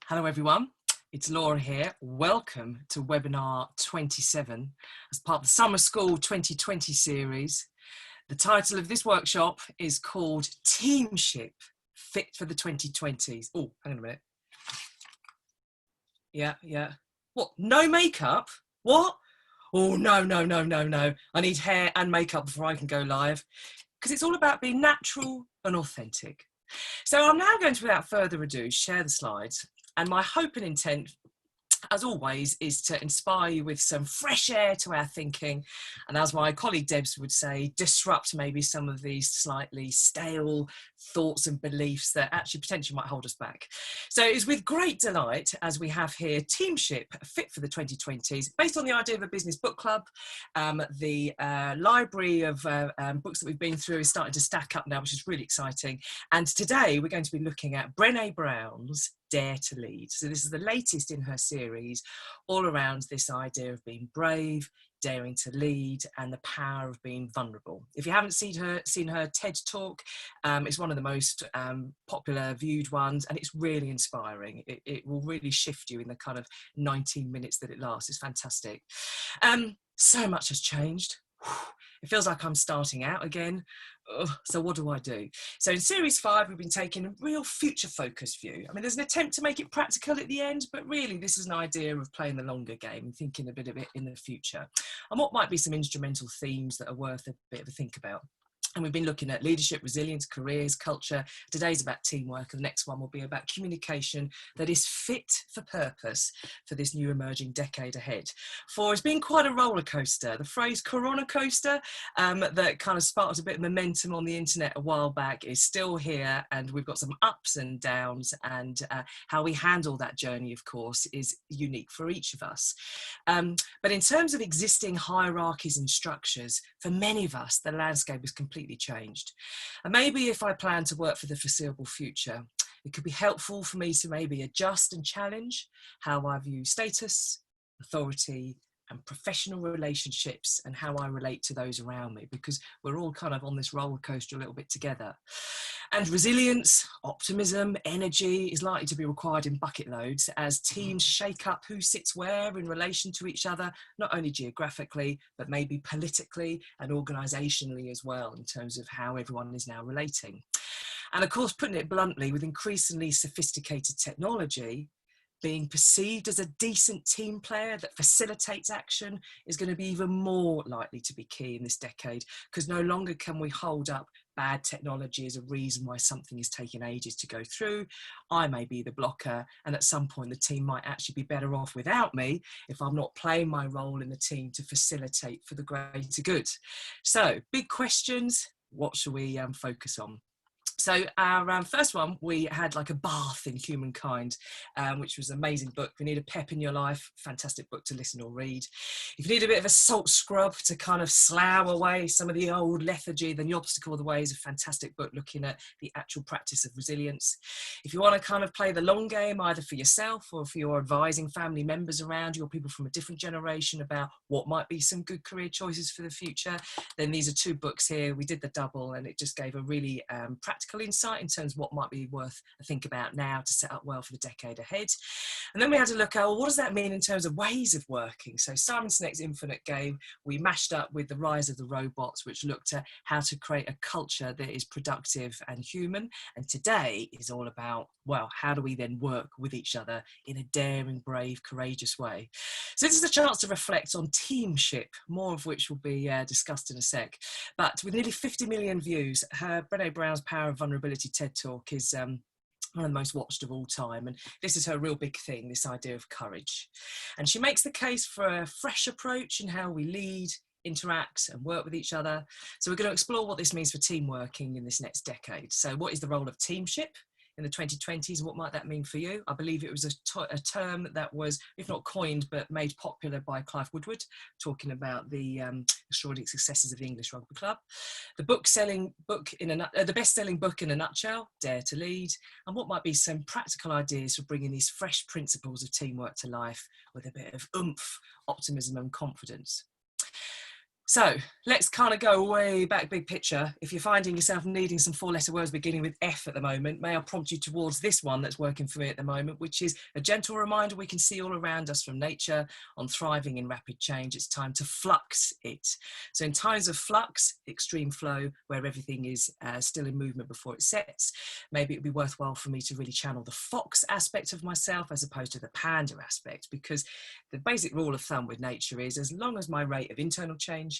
Hello everyone, it's Laura here. Welcome to webinar 27 as part of the Summer School 2020 series. The title of this workshop is called Teamship, Fit for the 2020s. Oh, hang on a minute. Yeah. What, no makeup? What? Oh, no. I need hair and makeup before I can go live, because it's all about being natural and authentic. So I'm now going to, without further ado, share the slides. And my hope and intent, as always, is to inspire you with some fresh air to our thinking. And as my colleague Debs would say, disrupt maybe some of these slightly stale thoughts and beliefs that actually potentially might hold us back. So it's with great delight as we have here Teamship, Fit for the 2020s, based on the idea of a business book club. The library of books that we've been through is starting to stack up now, which is really exciting. And today we're going to be looking at Brene Brown's Dare to Lead. So this is the latest in her series, all around this idea of being brave, daring to lead, and the power of being vulnerable. If you haven't seen her TED talk, it's one of the most popular viewed ones, and it's really inspiring. It will really shift you in the kind of 19 minutes that it lasts. It's fantastic. So much has changed. It feels like I'm starting out again. So what do I do? So in series 5, we've been taking a real future focused view. I mean, there's an attempt to make it practical at the end, but really this is an idea of playing the longer game and thinking a bit of it in the future. And what might be some instrumental themes that are worth a bit of a think about. And we've been looking at leadership, resilience, careers, culture. Today's about teamwork, and the next one will be about communication that is fit for purpose for this new emerging decade ahead. For it's been quite a roller coaster. The phrase corona coaster that kind of sparked a bit of momentum on the internet a while back is still here, and we've got some ups and downs, and how we handle that journey, of course, is unique for each of us. But in terms of existing hierarchies and structures, for many of us, the landscape is completely changed. And maybe if I plan to work for the foreseeable future, it could be helpful for me to maybe adjust and challenge how I view status, authority, and professional relationships, and how I relate to those around me, because we're all kind of on this roller coaster a little bit together. And resilience, optimism, energy is likely to be required in bucket loads as teams shake up who sits where in relation to each other, not only geographically, but maybe politically and organisationally as well, in terms of how everyone is now relating. And of course, putting it bluntly, with increasingly sophisticated technology, being perceived as a decent team player that facilitates action is going to be even more likely to be key in this decade, because no longer can we hold up bad technology as a reason why something is taking ages to go through. I may be the blocker, and at some point the team might actually be better off without me if I'm not playing my role in the team to facilitate for the greater good. So, big questions. What shall we focus on? So our first one, we had like a bath in humankind, which was an amazing book. If you need a pep in your life, fantastic book to listen or read. If you need a bit of a salt scrub to kind of slough away some of the old lethargy, then The Obstacle of the Way is a fantastic book looking at the actual practice of resilience. If you want to kind of play the long game, either for yourself or for your advising family members around you or people from a different generation about what might be some good career choices for the future, then these are 2 books here. We did the double, and it just gave a really practical insight in terms of what might be worth a think about now to set up well for the decade ahead. And then we had to look at, well, what does that mean in terms of ways of working? So Simon Sinek's Infinite Game, we mashed up with The Rise of the Robots, which looked at how to create a culture that is productive and human. And today is all about, well, how do we then work with each other in a daring, brave, courageous way? So this is a chance to reflect on teamship, more of which will be discussed in a sec. But with nearly 50 million views, her Brene Brown's Power of Vulnerability TED Talk is one of the most watched of all time. And this is her real big thing, this idea of courage. And she makes the case for a fresh approach in how we lead, interact and work with each other. So we're going to explore what this means for team working in this next decade. So what is the role of teamship in the 2020s, and what might that mean for you? I believe it was a term that was, if not coined, but made popular by Clive Woodward, talking about the extraordinary successes of the English Rugby Club. The best-selling book in a nutshell, Dare to Lead, and what might be some practical ideas for bringing these fresh principles of teamwork to life with a bit of oomph, optimism and confidence. So let's kind of go way back, big picture. If you're finding yourself needing some 4-letter words beginning with F at the moment, may I prompt you towards this one that's working for me at the moment, which is a gentle reminder we can see all around us from nature on thriving in rapid change. It's time to flux it. So in times of flux, extreme flow, where everything is still in movement before it sets, maybe it'd be worthwhile for me to really channel the fox aspect of myself as opposed to the panda aspect, because the basic rule of thumb with nature is as long as my rate of internal change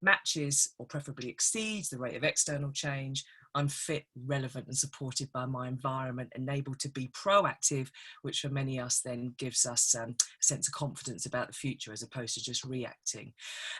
matches or preferably exceeds the rate of external change, I'm fit, relevant and supported by my environment and able to be proactive, which for many of us then gives us a sense of confidence about the future as opposed to just reacting.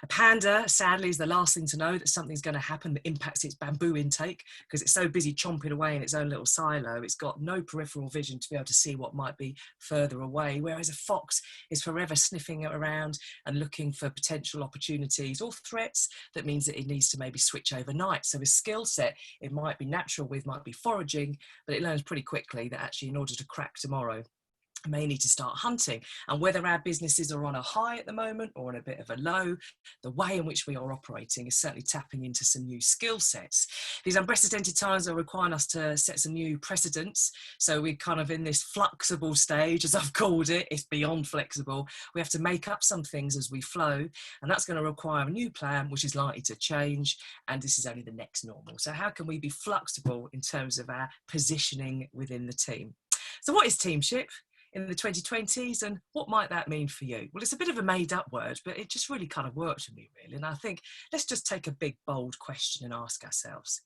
A panda, sadly, is the last thing to know that something's going to happen that impacts its bamboo intake because it's so busy chomping away in its own little silo. It's got no peripheral vision to be able to see what might be further away, whereas a fox is forever sniffing around and looking for potential opportunities or threats. That means that it needs to maybe switch overnight. So his skill set, it might be natural with, might be foraging, but it learns pretty quickly that actually in order to crack tomorrow, may need to start hunting. And whether our businesses are on a high at the moment or on a bit of a low, the way in which we are operating is certainly tapping into some new skill sets. These unprecedented times are requiring us to set some new precedents. So we're kind of in this flexible stage, as I've called it. It's beyond flexible. We have to make up some things as we flow, and that's going to require a new plan, which is likely to change. And this is only the next normal. So how can we be flexible in terms of our positioning within the team? So what is Teamship in the 2020s, and what might that mean for you? Well, it's a bit of a made up word, but it just really kind of worked for me, really. And I think let's just take a big, bold question and ask ourselves,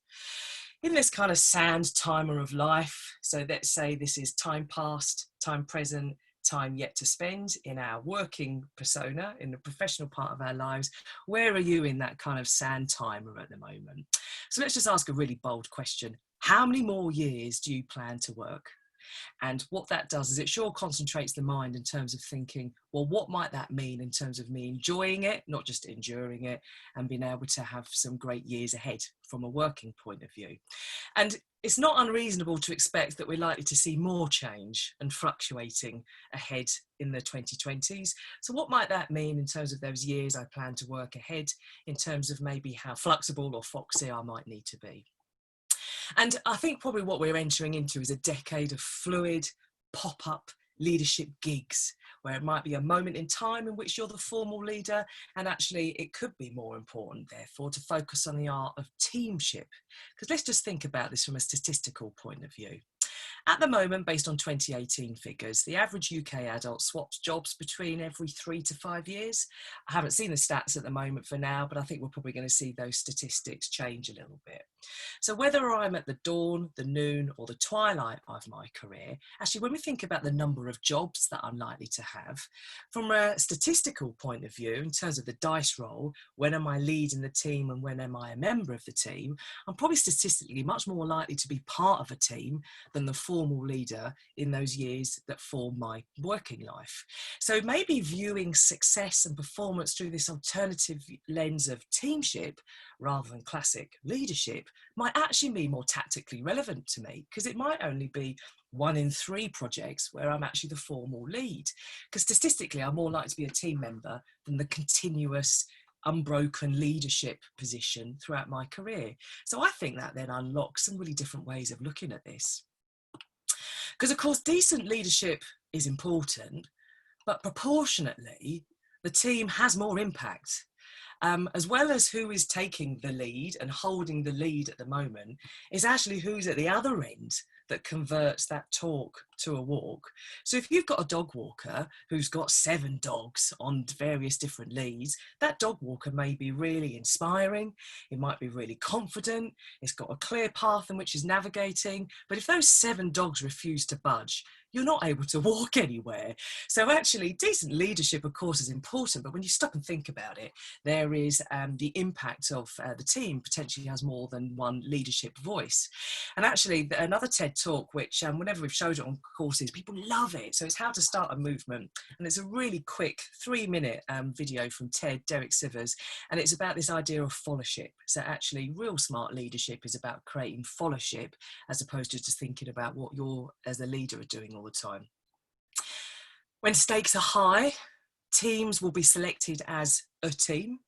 in this kind of sand timer of life, so let's say this is time past, time present, time yet to spend in our working persona, in the professional part of our lives, where are you in that kind of sand timer at the moment? So let's just ask a really bold question. How many more years do you plan to work? And what that does is it sure concentrates the mind in terms of thinking, well, what might that mean in terms of me enjoying it, not just enduring it, and being able to have some great years ahead from a working point of view. And it's not unreasonable to expect that we're likely to see more change and fluctuating ahead in the 2020s. So what might that mean in terms of those years I plan to work ahead, in terms of maybe how flexible or foxy I might need to be? And I think probably what we're entering into is a decade of fluid, pop-up leadership gigs, where it might be a moment in time in which you're the formal leader, and actually it could be more important, therefore, to focus on the art of teamship. Because let's just think about this from a statistical point of view. At the moment, based on 2018 figures, the average UK adult swaps jobs between every 3 to 5 years. I haven't seen the stats at the moment for now, but I think we're probably going to see those statistics change a little bit. So whether I'm at the dawn, the noon, or the twilight of my career, actually, when we think about the number of jobs that I'm likely to have, from a statistical point of view, in terms of the dice roll, when am I leading the team and when am I a member of the team, I'm probably statistically much more likely to be part of a team than the formal leader in those years that form my working life. So maybe viewing success and performance through this alternative lens of teamship rather than classic leadership might actually be more tactically relevant to me, because it might only be 1 in 3 projects where I'm actually the formal lead, because statistically I'm more likely to be a team member than the continuous unbroken leadership position throughout my career. So I think that then unlocks some really different ways of looking at this. Because of course decent leadership is important, but proportionately the team has more impact. As well as who is taking the lead and holding the lead at the moment, is actually who's at the other end that converts that talk to a walk. So if you've got a dog walker who's got 7 dogs on various different leads, that dog walker may be really inspiring, it might be really confident, it's got a clear path in which it's navigating, but if those 7 dogs refuse to budge, you're not able to walk anywhere. So actually decent leadership of course is important, but when you stop and think about it, there is the impact of the team potentially has more than one leadership voice. And actually another TED talk, which whenever we've showed it on courses, people love it. So it's how to start a movement. And it's a really quick 3-minute video from TED, Derek Sivers. And it's about this idea of followership. So actually real smart leadership is about creating followership as opposed to just thinking about what you're as a leader are doing all the time. When stakes are high, teams will be selected as a team.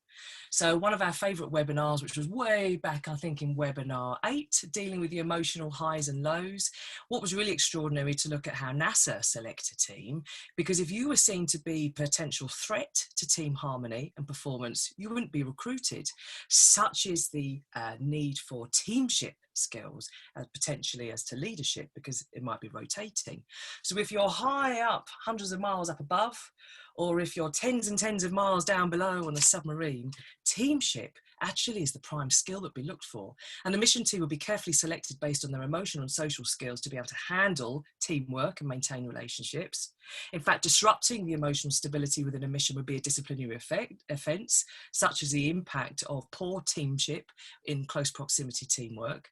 So one of our favourite webinars, which was way back, I think in webinar 8, dealing with the emotional highs and lows, what was really extraordinary to look at how NASA select a team, because if you were seen to be a potential threat to team harmony and performance, you wouldn't be recruited. Such is the need for teamship skills potentially as to leadership, because it might be rotating. So if you're high up, hundreds of miles up above, or if you're tens and tens of miles down below on a submarine, teamship actually is the prime skill that we looked for. And the mission team will be carefully selected based on their emotional and social skills to be able to handle teamwork and maintain relationships. In fact, disrupting the emotional stability within a mission would be a disciplinary offence, such as the impact of poor teamship in close proximity teamwork.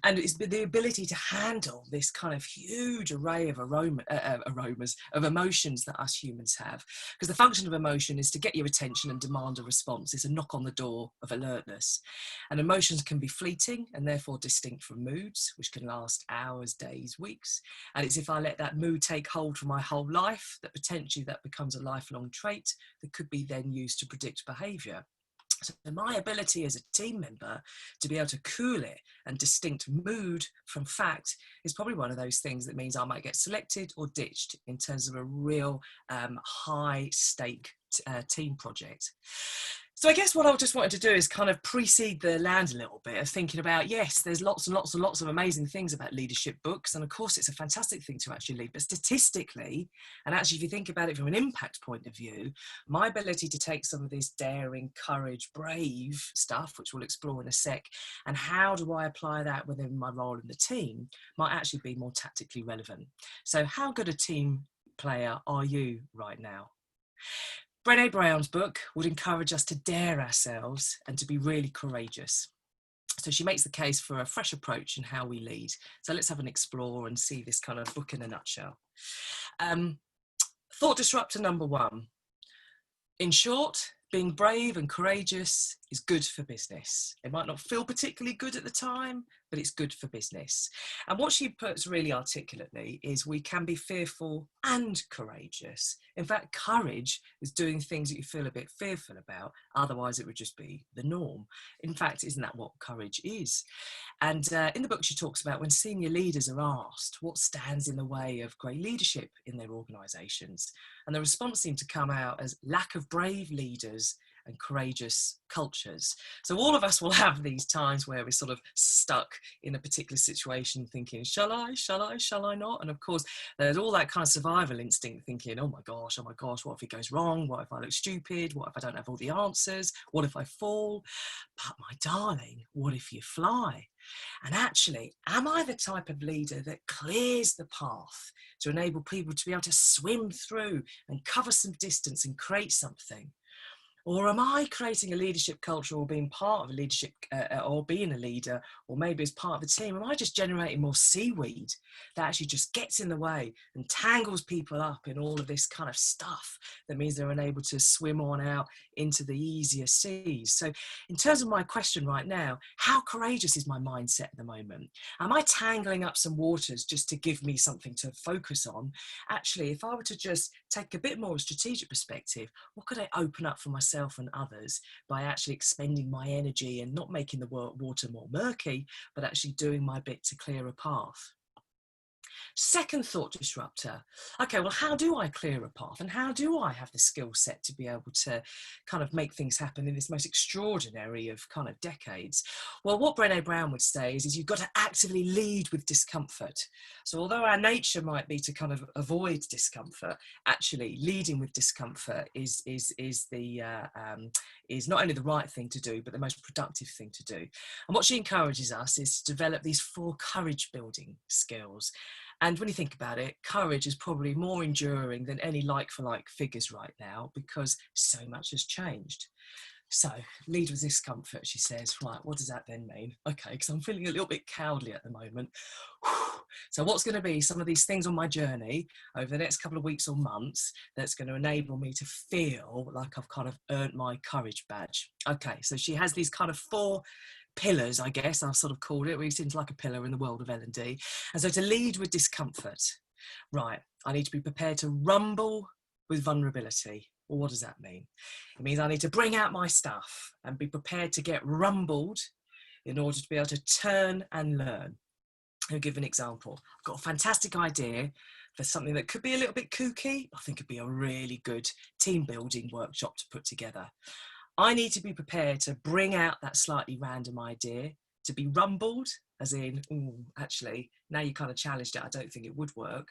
And it's the ability to handle this kind of huge array of aromas, of emotions that us humans have. Because the function of emotion is to get your attention and demand a response. It's a knock on the door of alertness. And emotions can be fleeting and therefore distinct from moods, which can last hours, days, weeks. And it's if I let that mood take hold for my whole life, that potentially that becomes a lifelong trait that could be then used to predict behaviour. So my ability as a team member to be able to cool it and distinct mood from fact is probably one of those things that means I might get selected or ditched in terms of a real high stake team project. So I guess what I just wanted to do is kind of precede the land a little bit of thinking about, yes, there's lots and lots and lots of amazing things about leadership books. And of course, it's a fantastic thing to actually lead. But statistically, and actually, if you think about it from an impact point of view, my ability to take some of this daring, courage, brave stuff, which we'll explore in a sec, and how do I apply that within my role in the team, might actually be more tactically relevant. So how good a team player are you right now? Brene Brown's book would encourage us to dare ourselves and to be really courageous. So she makes the case for a fresh approach in how we lead. So let's have an explore and see this kind of book in a nutshell. Thought disruptor number 1. In short, being brave and courageous is good for business. It might not feel particularly good at the time, but it's good for business. And what she puts really articulately is we can be fearful and courageous. In fact, courage is doing things that you feel a bit fearful about. Otherwise, it would just be the norm. In fact, isn't that what courage is? And in the book, she talks about when senior leaders are asked what stands in the way of great leadership in their organisations. And the response seemed to come out as lack of brave leaders and courageous cultures. So all of us will have these times where we're sort of stuck in a particular situation thinking, shall I not? And of course, there's all that kind of survival instinct thinking, oh my gosh, what if it goes wrong? What if I look stupid? What if I don't have all the answers? What if I fall? But my darling, what if you fly? And actually, am I the type of leader that clears the path to enable people to be able to swim through and cover some distance and create something? Or am I creating a leadership culture or being part of a leadership or being a leader, or maybe as part of a team? Am I just generating more seaweed that actually just gets in the way and tangles people up in all of this kind of stuff that means they're unable to swim on out into the easier seas? So in terms of my question right now, how courageous is my mindset at the moment? Am I tangling up some waters just to give me something to focus on? Actually, if I were to just take a bit more of a strategic perspective, what could I open up for myself and others by actually expending my energy and not making the water more murky, but actually doing my bit to clear a path? Second thought disruptor. Okay, well, how do I clear a path, and how do I have the skill set to be able to kind of make things happen in this most extraordinary of kind of decades? Well, what Brene Brown would say is you've got to actively lead with discomfort. So although our nature might be to kind of avoid discomfort, actually leading with discomfort is not only the right thing to do, but the most productive thing to do. And what she encourages us is to develop these 4 courage building skills. And when you think about it, courage is probably more enduring than any like-for-like figures right now, because so much has changed. So, lead with discomfort, she says. Right, what does that then mean? Okay, because I'm feeling a little bit cowardly at the moment. So what's going to be some of these things on my journey over the next couple of weeks or months that's going to enable me to feel like I've kind of earned my courage badge? Okay, so she has these kind of 4 pillars, I guess I've sort of called it. It seems like a pillar in the world of L&D. And so to lead with discomfort, right, I need to be prepared to rumble with vulnerability. Well, what does that mean? It means I need to bring out my stuff and be prepared to get rumbled in order to be able to turn and learn. I'll give an example. I've got a fantastic idea for something that could be a little bit kooky. I think it'd be a really good team building workshop to put together. I need to be prepared to bring out that slightly random idea, to be rumbled, as in, ooh, actually, now you kind of challenged it, I don't think it would work,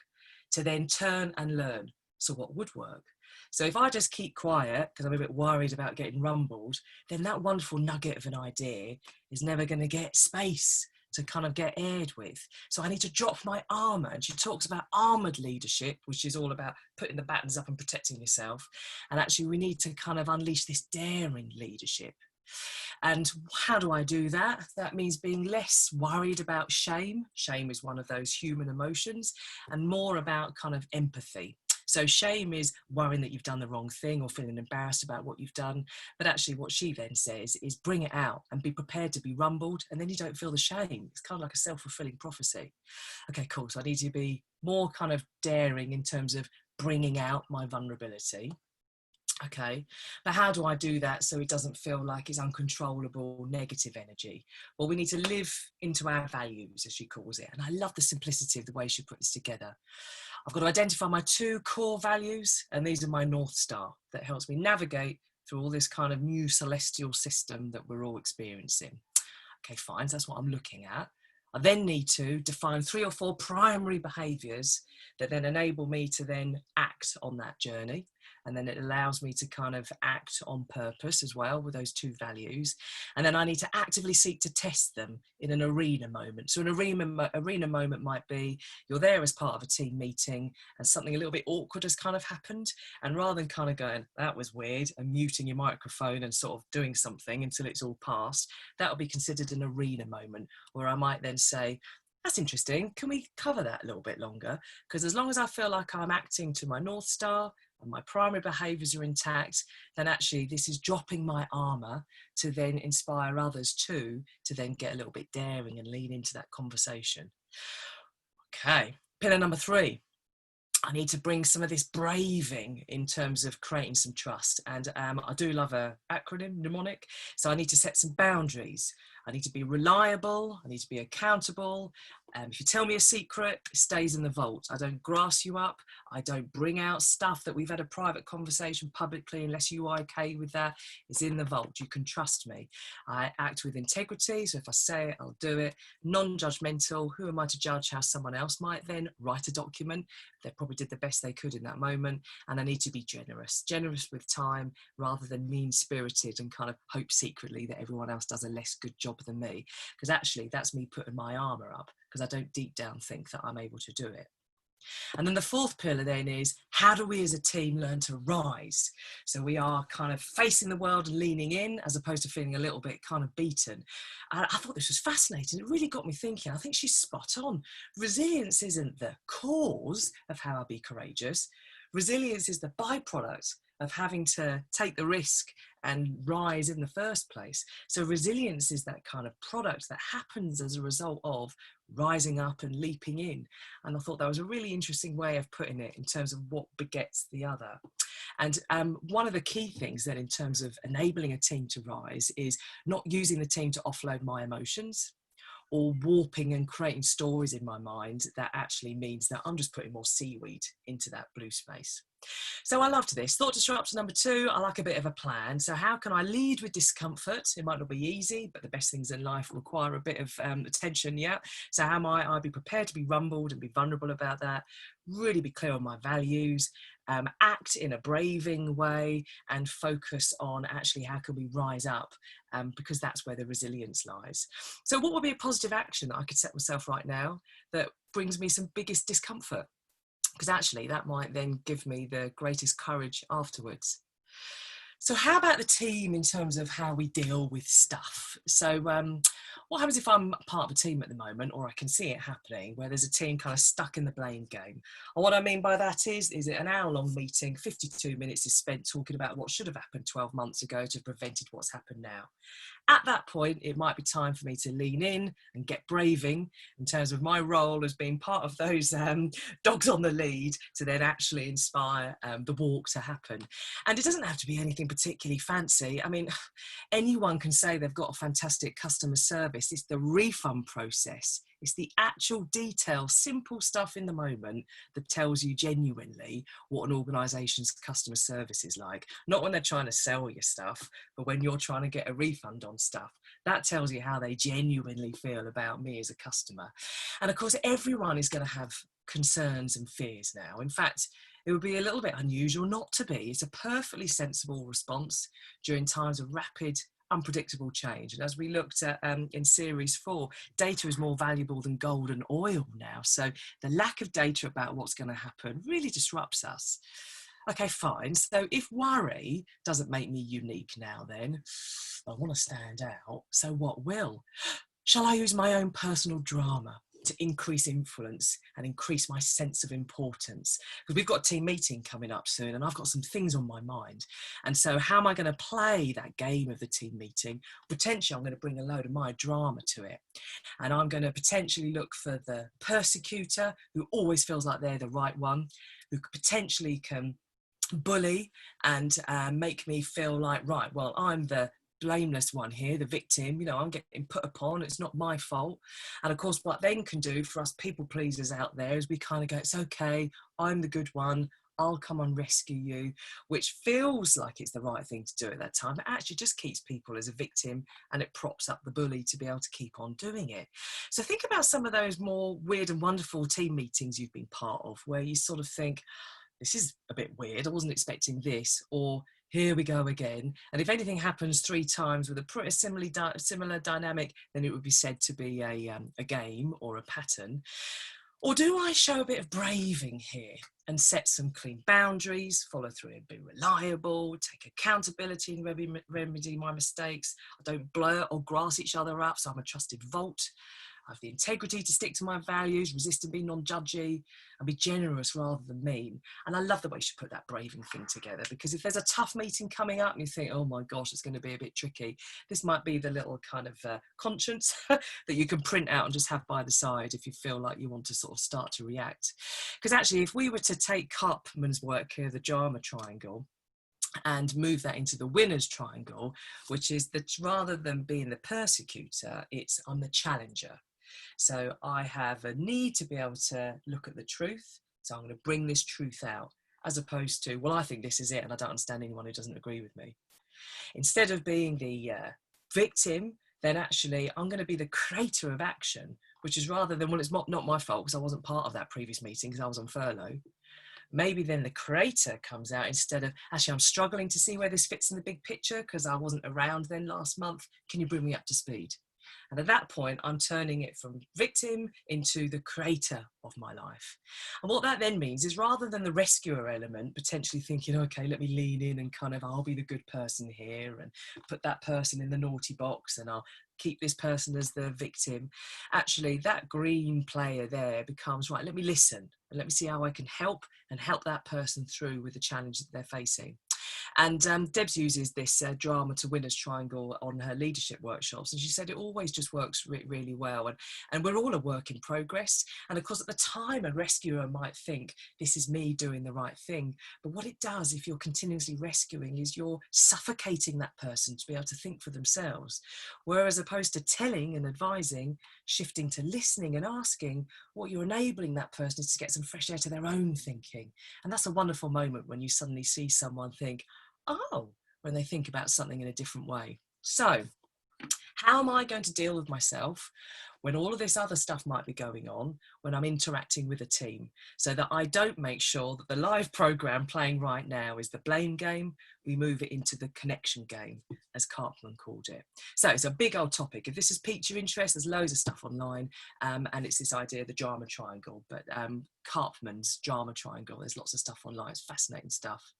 to then turn and learn. So what would work? So if I just keep quiet because I'm a bit worried about getting rumbled, then that wonderful nugget of an idea is never going to get space to kind of get aired with. So I need to drop my armour. And she talks about armoured leadership, which is all about putting the battens up and protecting yourself. And actually we need to kind of unleash this daring leadership. And how do I do that? That means being less worried about shame. Shame is one of those human emotions, and more about kind of empathy. So shame is worrying that you've done the wrong thing or feeling embarrassed about what you've done. But actually what she then says is bring it out and be prepared to be rumbled, and then you don't feel the shame. It's kind of like a self-fulfilling prophecy. Okay, cool. So I need to be more kind of daring in terms of bringing out my vulnerability. Okay, but how do I do that so it doesn't feel like it's uncontrollable negative energy? Well, we need to live into our values, as she calls it. And I love the simplicity of the way she put this together. I've got to identify my 2 core values, and these are my North Star that helps me navigate through all this kind of new celestial system that we're all experiencing. Okay, fine, so that's what I'm looking at. I then need to define 3 or 4 primary behaviours that then enable me to then act on that journey. And then it allows me to kind of act on purpose as well with those 2 values. And then I need to actively seek to test them in an arena moment. So an arena moment might be you're there as part of a team meeting and something a little bit awkward has kind of happened. And rather than kind of going, that was weird, and muting your microphone and sort of doing something until it's all passed, that will be considered an arena moment, where I might then say, that's interesting, can we cover that a little bit longer? Because as long as I feel like I'm acting to my North Star and my primary behaviours are intact, then actually this is dropping my armour to then inspire others too, to then get a little bit daring and lean into that conversation. Okay, pillar number 3. I need to bring some of this braving in terms of creating some trust. And I do love an acronym, mnemonic. So I need to set some boundaries. I need to be reliable. I need to be accountable. If you tell me a secret, it stays in the vault. I don't grass you up. I don't bring out stuff that we've had a private conversation publicly unless you are okay with that. It's in the vault. You can trust me. I act with integrity. So if I say it, I'll do it. Non-judgmental. Who am I to judge how someone else might then write a document? They probably did the best they could in that moment. And I need to be generous with time rather than mean-spirited and kind of hope secretly that everyone else does a less good job than me. Because actually that's me putting my armour up, because I don't deep down think that I'm able to do it. And then the 4th pillar then is, how do we as a team learn to rise? So we are kind of facing the world and leaning in, as opposed to feeling a little bit kind of beaten. And I thought this was fascinating. It really got me thinking. I think she's spot on. Resilience isn't the cause of how I be courageous. Resilience is the byproduct of having to take the risk and rise in the first place. So resilience is that kind of product that happens as a result of rising up and leaping in. And I thought that was a really interesting way of putting it in terms of what begets the other. And one of the key things then in terms of enabling a team to rise is not using the team to offload my emotions, or warping and creating stories in my mind that actually means that I'm just putting more seaweed into that blue space. So I loved this. Thought disruptor number 2, I like a bit of a plan. So how can I lead with discomfort? It might not be easy, but the best things in life require a bit of attention, yeah? So how might I be prepared to be rumbled and be vulnerable about that? Really be clear on my values, act in a braving way, and focus on actually how can we rise up, because that's where the resilience lies. So what would be a positive action that I could set myself right now that brings me some biggest discomfort? Because actually that might then give me the greatest courage afterwards. So how about the team in terms of how we deal with stuff? So what happens if I'm part of a team at the moment, or I can see it happening, where there's a team kind of stuck in the blame game? And what I mean by that is it an hour-long meeting, 52 minutes is spent talking about what should have happened 12 months ago to have prevented what's happened now. At that point, it might be time for me to lean in and get braving in terms of my role as being part of those dogs on the lead to then actually inspire the walk to happen. And it doesn't have to be anything particularly fancy. I mean, anyone can say they've got a fantastic customer service. It's the refund process. It's the actual detail, simple stuff in the moment that tells you genuinely what an organisation's customer service is like. Not when they're trying to sell you stuff, but when you're trying to get a refund on stuff. That tells you how they genuinely feel about me as a customer. And of course, everyone is going to have concerns and fears now. In fact, it would be a little bit unusual not to be. It's a perfectly sensible response during times of rapid, unpredictable change. And as we looked at in series 4, data is more valuable than gold and oil now. So the lack of data about what's going to happen really disrupts us. Okay, fine. So if worry doesn't make me unique now, then I want to stand out. So what will? Shall I use my own personal drama to increase influence and increase my sense of importance? Because we've got a team meeting coming up soon and I've got some things on my mind. And so how am I going to play that game of the team meeting? Potentially I'm going to bring a load of my drama to it. And I'm going to potentially look for the persecutor who always feels like they're the right one, who potentially can bully and make me feel like, right, well, I'm the blameless one here, the victim, I'm getting put upon, it's not my fault. And of course, what then can do for us people pleasers out there is we kind of go, it's okay, I'm the good one, I'll come and rescue you, which feels like it's the right thing to do at that time, but actually just keeps people as a victim and it props up the bully to be able to keep on doing it. So think about some of those more weird and wonderful team meetings you've been part of where you sort of think, this is a bit weird, I wasn't expecting this, or here we go again. And if anything happens 3 times with a pretty similar dynamic, then it would be said to be a game or a pattern. Or do I show a bit of braving here and set some clean boundaries, follow through and be reliable, take accountability and remedy my mistakes? I don't blur or grass each other up, so I'm a trusted vault. I have the integrity to stick to my values, resist and be non-judgy, and be generous rather than mean. And I love the way she put that braving thing together, because if there's a tough meeting coming up and you think, oh my gosh, it's going to be a bit tricky, this might be the little kind of conscience that you can print out and just have by the side if you feel like you want to sort of start to react. Because actually, if we were to take Karpman's work here, the drama triangle, and move that into the winner's triangle, which is that rather than being the persecutor, it's I'm the challenger. So I have a need to be able to look at the truth. So I'm going to bring this truth out, as opposed to, well, I think this is it and I don't understand anyone who doesn't agree with me. Instead of being the victim, then actually I'm going to be the creator of action, which is rather than, well, it's not my fault because I wasn't part of that previous meeting because I was on furlough. Maybe then the creator comes out instead of, actually, I'm struggling to see where this fits in the big picture because I wasn't around then last month. Can you bring me up to speed? And at that point, I'm turning it from victim into the creator of my life. And what that then means is rather than the rescuer element, potentially thinking, okay, let me lean in and kind of, I'll be the good person here and put that person in the naughty box and I'll keep this person as the victim. Actually, that green player there becomes, right, let me listen and let me see how I can help that person through with the challenge that they're facing. And Debs uses this drama to winners triangle on her leadership workshops. And she said it always just works really well. And we're all a work in progress. And of course, at the time, a rescuer might think, this is me doing the right thing. But what it does, if you're continuously rescuing, is you're suffocating that person to be able to think for themselves. Whereas opposed to telling and advising, shifting to listening and asking, what you're enabling that person is to get some fresh air to their own thinking. And that's a wonderful moment when you suddenly see someone think, oh, when they think about something in a different way. So how am I going to deal with myself when all of this other stuff might be going on, when I'm interacting with a team, so that I don't make sure that the live program playing right now is the blame game, we move it into the connection game, as Karpman called it. So it's a big old topic. If this has piqued your interest, there's loads of stuff online, and it's this idea of the drama triangle, but Karpman's drama triangle, there's lots of stuff online, it's fascinating stuff.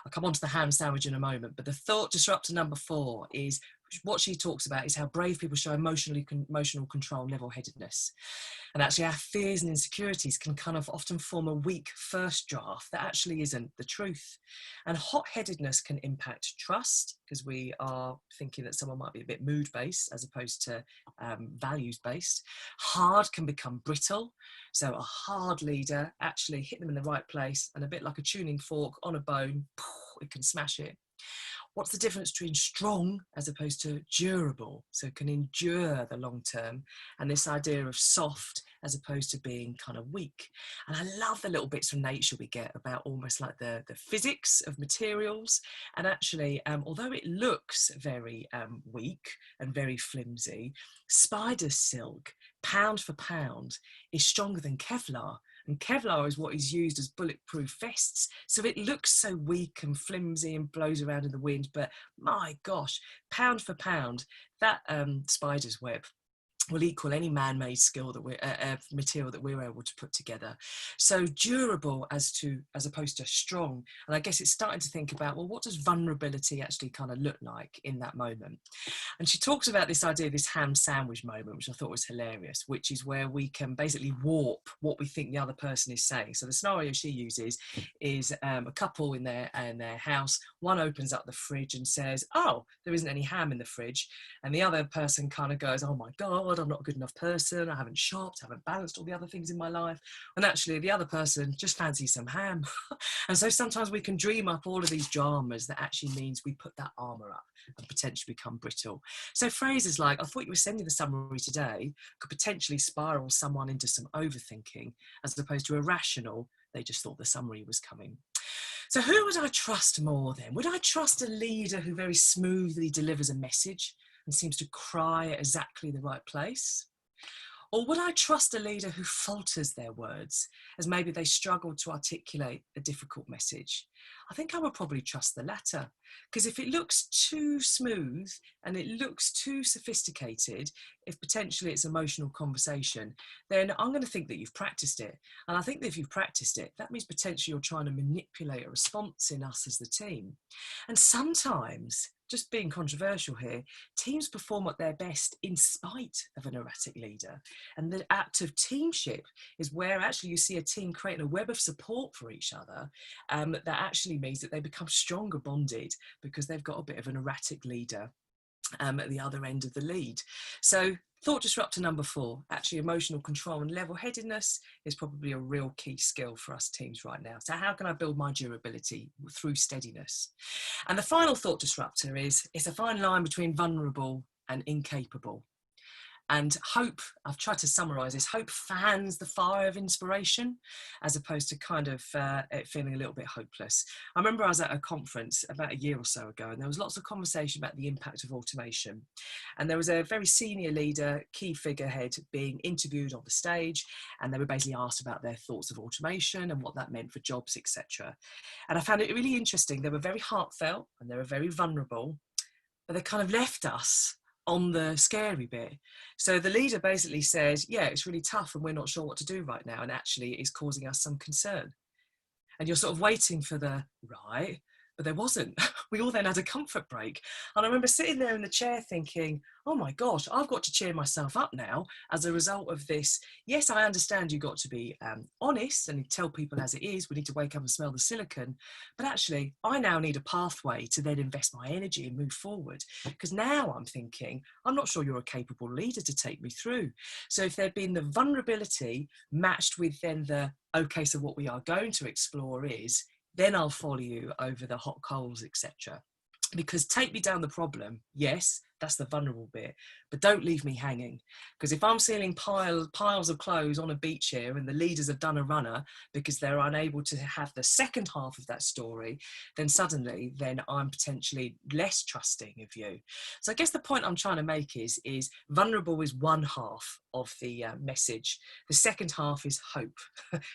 I'll come on to the ham sandwich in a moment, but the thought disruptor number 4 is what she talks about is how brave people show emotional control and level-headedness. And actually our fears and insecurities can kind of often form a weak first draft that actually isn't the truth. And hot-headedness can impact trust, because we are thinking that someone might be a bit mood-based as opposed to values-based. Hard can become brittle. So a hard leader, actually hit them in the right place, and a bit like a tuning fork on a bone, it can smash it. What's the difference between strong as opposed to durable? So it can endure the long term, and this idea of soft as opposed to being kind of weak. And I love the little bits from nature we get about almost like the physics of materials. And actually, although it looks very weak and very flimsy, spider silk, pound for pound, is stronger than Kevlar. And Kevlar is what is used as bulletproof vests. So it looks so weak and flimsy and blows around in the wind. But my gosh, pound for pound, that spider's web will equal any man-made skill that material that we're able to put together. So durable as opposed to strong. And I guess it's starting to think about, well, what does vulnerability actually kind of look like in that moment? And she talks about this idea, this ham sandwich moment, which I thought was hilarious, which is where we can basically warp what we think the other person is saying. So the scenario she uses is a couple in their house. One opens up the fridge and says, oh, there isn't any ham in the fridge. And the other person kind of goes, oh my God, I'm not a good enough person. I haven't shopped, I haven't balanced all the other things in my life. And actually the other person just fancies some ham. And so sometimes we can dream up all of these dramas that actually means we put that armor up and potentially become brittle. So phrases like, I thought you were sending the summary today, could potentially spiral someone into some overthinking, as opposed to irrational, they just thought the summary was coming. So who would I trust more then? Would I trust a leader who very smoothly delivers a message and seems to cry at exactly the right place? Or would I trust a leader who falters their words as maybe they struggle to articulate a difficult message? I think I would probably trust the latter, because if it looks too smooth and it looks too sophisticated, if potentially it's emotional conversation, then I'm going to think that you've practiced it. And I think that if you've practiced it, that means potentially you're trying to manipulate a response in us as the team. And sometimes, just being controversial here, teams perform at their best in spite of an erratic leader. And the act of teamship is where actually you see a team creating a web of support for each other that actually means that they become stronger bonded because they've got a bit of an erratic leader at the other end of the lead. So thought disruptor number 4, actually emotional control and level-headedness is probably a real key skill for us teams right now. So how can I build my durability? Through steadiness. And the final thought disruptor is, it's a fine line between vulnerable and incapable. And hope, I've tried to summarize this, hope fans the fire of inspiration as opposed to kind of it feeling a little bit hopeless. I remember I was at a conference about a year or so ago, and there was lots of conversation about the impact of automation. And there was a very senior leader, key figurehead, being interviewed on the stage, and they were basically asked about their thoughts of automation and what that meant for jobs, etc. And I found it really interesting. They were very heartfelt and they were very vulnerable, but they kind of left us on the scary bit. So the leader basically says, yeah, it's really tough and we're not sure what to do right now, and actually it is causing us some concern. And you're sort of waiting for the right, but there wasn't. We all then had a comfort break. And I remember sitting there in the chair thinking, oh my gosh, I've got to cheer myself up now as a result of this. Yes, I understand you've got to be honest and tell people as it is. We need to wake up and smell the silicon. But actually, I now need a pathway to then invest my energy and move forward. Because now I'm thinking, I'm not sure you're a capable leader to take me through. So if there'd been the vulnerability matched with then the, okay, so what we are going to explore is, then I'll follow you over the hot coals, etc. Because take me down the problem, yes, that's the vulnerable bit, but don't leave me hanging. Because if I'm seeing piles of clothes on a beach here and the leaders have done a runner because they're unable to have the second half of that story, then suddenly then I'm potentially less trusting of you. So I guess the point I'm trying to make is vulnerable is one half of the message. The second half is hope.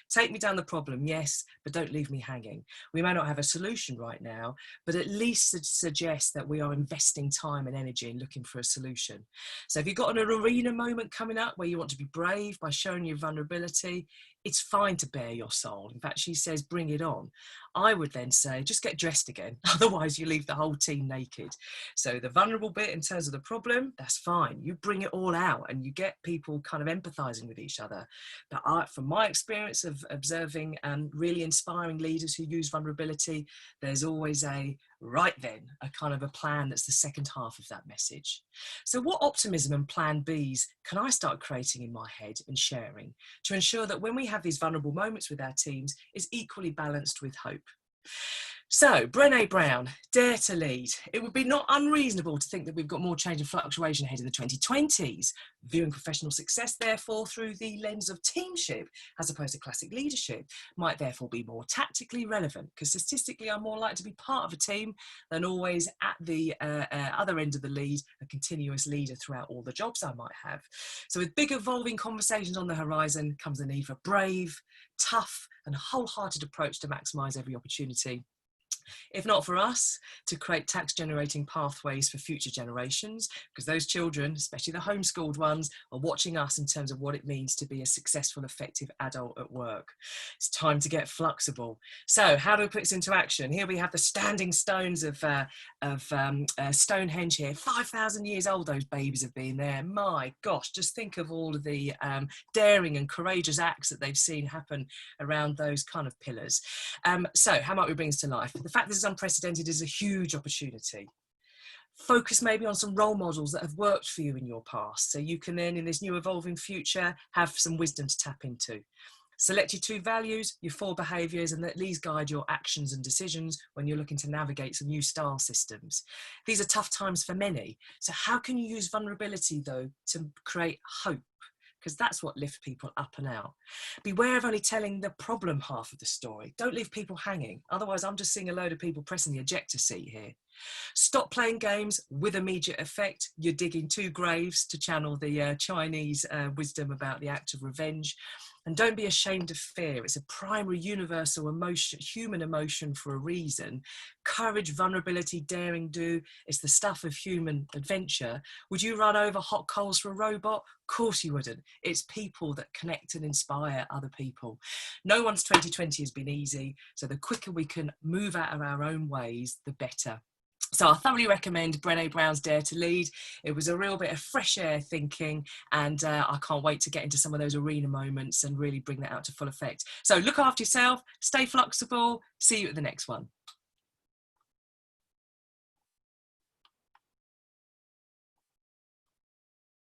Take me down the problem, yes, but don't leave me hanging. We may not have a solution right now, but at least suggest that we are investing time and energy in looking for a solution. So if you've got an arena moment coming up where you want to be brave by showing your vulnerability, it's fine to bare your soul. In fact, she says, bring it on. I would then say, just get dressed again. Otherwise, you leave the whole team naked. So the vulnerable bit in terms of the problem, that's fine. You bring it all out and you get people kind of empathizing with each other. But from my experience of observing really inspiring leaders who use vulnerability, there's always a kind of a plan that's the second half of that message. So what optimism and plan Bs can I start creating in my head and sharing to ensure that when we have these vulnerable moments with our teams, is equally balanced with hope? So, Brene Brown, dare to lead. It would be not unreasonable to think that we've got more change and fluctuation ahead in the 2020s. Viewing professional success, therefore, through the lens of teamship, as opposed to classic leadership, might therefore be more tactically relevant, because statistically, I'm more likely to be part of a team than always at the other end of the lead, a continuous leader throughout all the jobs I might have. So with big evolving conversations on the horizon comes the need for brave, tough, and wholehearted approach to maximise every opportunity. If not for us, to create tax generating pathways for future generations, because those children, especially the homeschooled ones, are watching us in terms of what it means to be a successful, effective adult at work. It's time to get flexible. So how do we put this into action? Here we have the standing stones of Stonehenge here. 5,000 years old those babies have been there. My gosh, just think of all of the daring and courageous acts that they've seen happen around those kind of pillars. So how might we bring this to life? The fact this is unprecedented is a huge opportunity. Focus maybe on some role models that have worked for you in your past, so you can then in this new evolving future have some wisdom to tap into. Select your 2 values, your 4 behaviours, and let these guide your actions and decisions when you're looking to navigate some new style systems. These are tough times for many, so how can you use vulnerability though to create hope? Because that's what lifts people up and out. Beware of only telling the problem half of the story. Don't leave people hanging. Otherwise, I'm just seeing a load of people pressing the ejector seat here. Stop playing games with immediate effect. You're digging 2 graves, to channel the Chinese wisdom about the act of revenge. And don't be ashamed of fear. It's a primary universal emotion, human emotion for a reason. Courage, vulnerability, daring do. It's the stuff of human adventure. Would you run over hot coals for a robot? Of course you wouldn't. It's people that connect and inspire other people. No one's 2020 has been easy. So the quicker we can move out of our own ways, the better. So I thoroughly recommend Brene Brown's Dare to Lead. It was a real bit of fresh air thinking, and I can't wait to get into some of those arena moments and really bring that out to full effect. So look after yourself, stay flexible, see you at the next one.